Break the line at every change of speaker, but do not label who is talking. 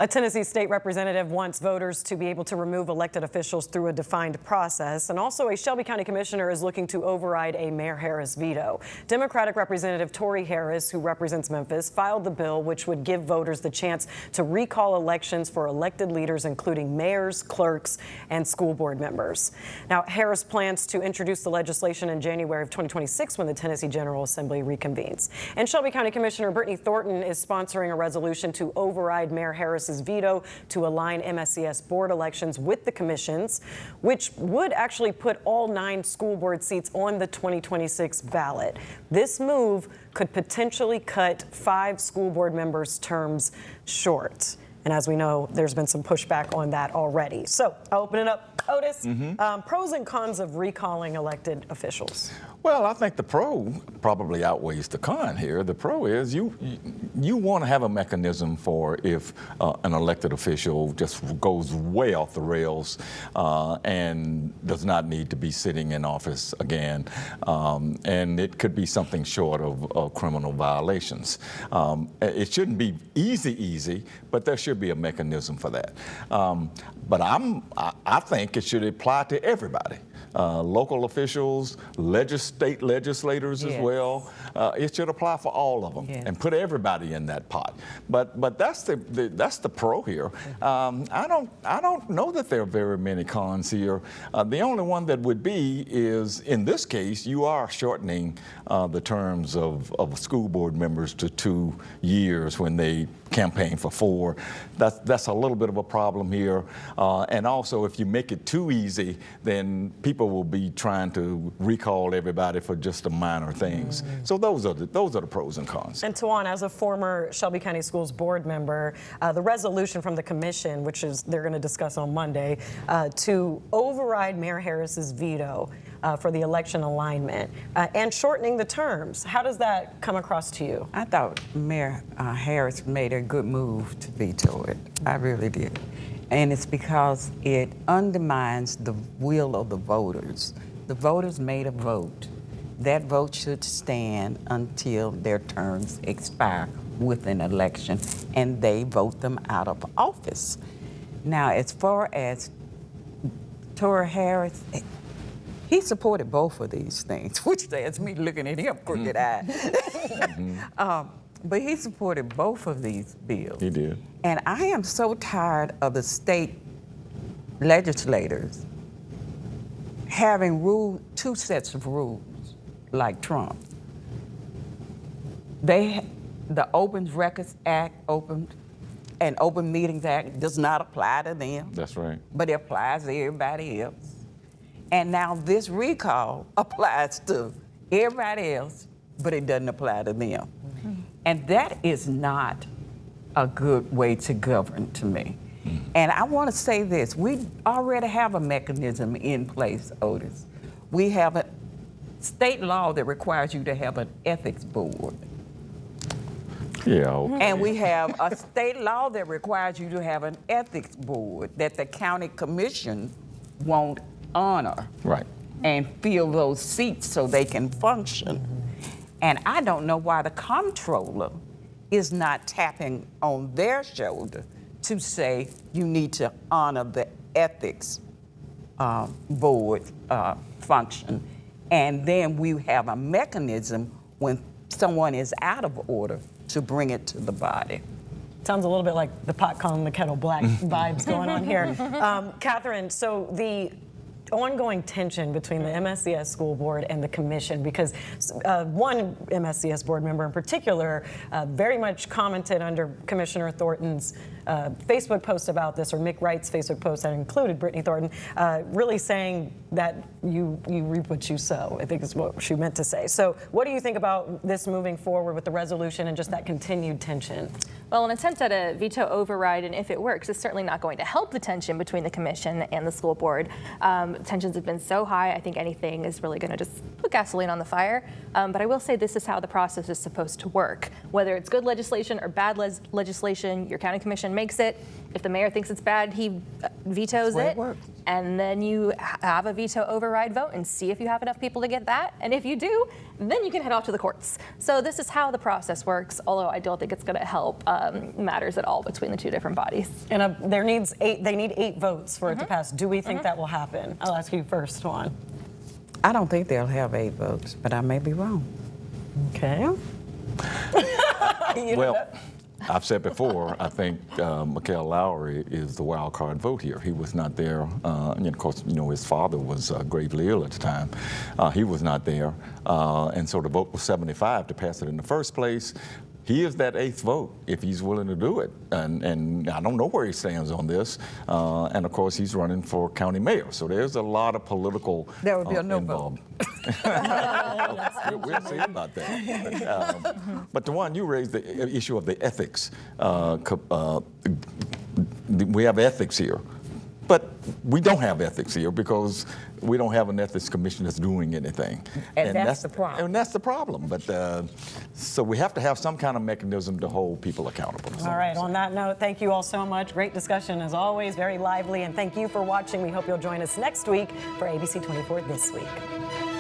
A Tennessee state representative wants voters to be able to remove elected officials through a defined process. And also a Shelby County commissioner is looking to override a Mayor Harris veto. Democratic Representative Tory Harris, who represents Memphis, filed the bill which would give voters the chance to recall elections for elected leaders, including mayors, clerks, and school board members. Now, Harris plans to introduce the legislation in January of 2026 when the Tennessee General Assembly reconvenes. And Shelby County Commissioner Brittany Thornton is sponsoring a resolution to override Mayor Harris's veto to align MSCS board elections with the commissions, which would actually put all 9 school board seats on the 2026 ballot. This move could potentially cut 5 school board members' terms short. And as we know, there's been some pushback on that already. So I'll open it up. Otis, pros and cons of recalling elected officials.
Well, I think the pro probably outweighs the con here. The pro is you want to have a mechanism for if an elected official just goes way off the rails and does not need to be sitting in office again. And it could be something short of criminal violations. It shouldn't be easy, but there should be a mechanism for that. But I think it should apply to everybody. Local officials, state legislators as well. It should apply for all of them and put everybody in that pot. But that's the pro here. I don't know that there are very many cons here. The only one that would be is, in this case, you are shortening the terms of school board members to 2 years when they campaign for 4. That's a little bit of a problem here. And also, if you make it too easy, then people will be trying to recall everybody for just the minor things. So those are the pros and cons.
And Tawan, as a former Shelby County Schools board member, the resolution from the commission, which is they're going to discuss on Monday, to override Mayor Harris's veto for the election alignment and shortening the terms. How does that come across to you?
I thought Mayor Harris made a good move to veto it. I really did. And it's because it undermines the will of the voters. The voters made a vote. That vote should stand until their terms expire with an election, and they vote them out of office. Now, as far as Tory Harris, he supported both of these things, which has me looking at him crooked-eyed. But he supported both of these bills.
He did.
And I am so tired of the state legislators having 2 sets of rules, like Trump. The Open Records Act, and Open Meetings Act does not apply to them.
That's right.
But it applies to everybody else. And now this recall applies to everybody else, but it doesn't apply to them. And that is not a good way to govern to me. And I want to say this, we already have a mechanism in place, Otis. We have a state law that requires you to have an ethics board.
Yeah. Okay.
And we have a state law that requires you to have an ethics board that the county commission won't honor.
Right.
And fill those seats so they can function. And I don't know why the comptroller is not tapping on their shoulder to say you need to honor the ethics board function. And then we have a mechanism when someone is out of order to bring it to the body.
Sounds a little bit like the pot calling the kettle black vibes going on here. Catherine, so the ongoing tension between the MSCS school board and the commission, because one MSCS board member in particular very much commented under Commissioner Thornton's Facebook post about this, or Mick Wright's Facebook post that included Brittany Thornton, really saying that you reap what you sow, I think is what she meant to say. So what do you think about this moving forward with the resolution and just that continued tension?
Well, an attempt at a veto override, and if it works, is certainly not going to help the tension between the commission and the school board. Tensions have been so high, I think anything is really going to just put gasoline on the fire. But I will say this is how the process is supposed to work. Whether it's good legislation or bad legislation, your county commission makes it. If the mayor thinks it's bad, he vetoes it. and then you have a veto override vote and see if you have enough people to get that. And if you do, then you can head off to the courts. So this is how the process works, although I don't think it's going to help matters at all between the two different bodies.
And they need 8 votes for it to pass. Do we think that will happen? I'll ask you first, Juan.
I don't think they'll have 8 votes, but I may be wrong.
Okay.
Well, I've said before, I think Mikael Lowry is the wild card vote here. He was not there. And of course, his father was gravely ill at the time. He was not there. And so the vote was 75 to pass it in the first place. He is that 8th vote if he's willing to do it. And I don't know where he stands on this. And of course, he's running for county mayor. So there's a lot of political
There would be a no vote.
We'll see about that. But the one you raised, the issue of the ethics. We have ethics here. But we don't have ethics here because we don't have an ethics commission that's doing anything.
And that's the problem.
And that's the problem. But so we have to have some kind of mechanism to hold people accountable.
All right, on that note, thank you all so much. Great discussion as always, very lively. And thank you for watching. We hope you'll join us next week for ABC24 This Week.